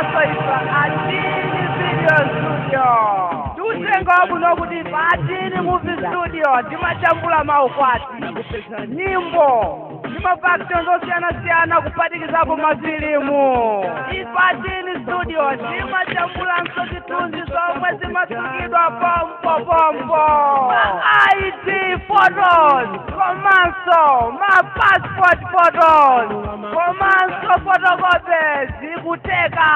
asoipa Atini Video Studio. Tusenga kuno kuti Atini Movie Studio timachambula maukwati, nyimbo, timapakito ndosiyana kupatikizapo mafilimu. Atini Studio timachambula msotitunzi zomwe zimasukidwa pompo. ID photos, komanso ma passport photos, komanso photocopies zikuteka.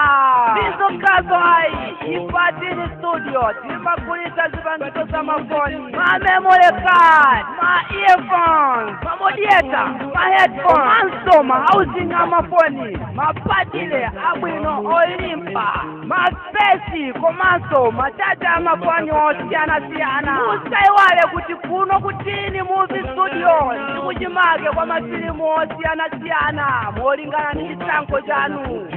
Bizokazo ayi Atini Studio timagulitsa zipangizo za mafoni, ma memory card, ma earphones, ma moderator, ma headphones, komanso ma housing amafoni, ma patile abwino olimpa, ma space, komanso ma charger amafoni osiyana. Musaiwale kuti kuno kutini Movie Studio ndikuchimake kwa mafilimu osiyana molingana ndi chisankho chanu.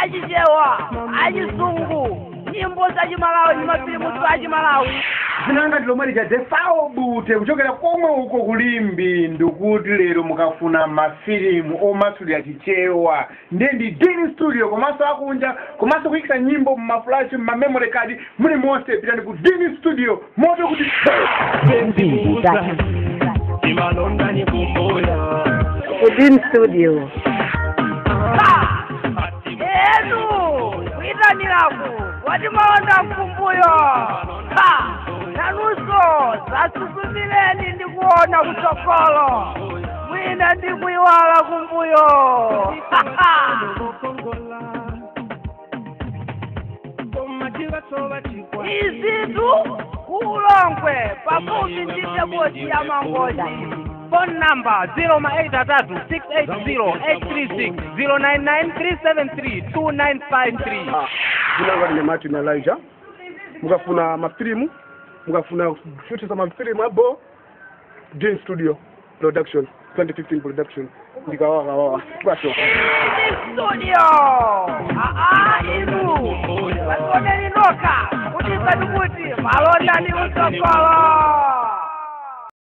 Achichewa, achizungu, nyimbo za Chimalawi ndi mafilimu za Chimalawi. Zinanga tilomali cha defao bute kuchokera komwe uko kulimbi ndikuti lero mukafuna mafilimu omasuli achichewa ndendi Dini Studio komanso akunja komanso kuyikisa nyimbo mumaflash mumemory card muli monse pitani ku Dini Studio moto kuti Dini Studio. Kuitaniraku wati maonda mkumbuyo. Nanuso zasuzumileni ndikuona kutsogolo, mwina ndikuiwala kumbuyo. Izitu kulongwe pafupi nditeboti ya mangoja. Phone number 083-680-836 099-373-2953. Zinanga ni Martin Elijah. Mukafuna mafilimu, mukafuna shoot za mafilimu abo Dini Studio Production 2015 production ndikawawa kwacho Studio ilu wasoneni noka kuti malonda ni usokolo.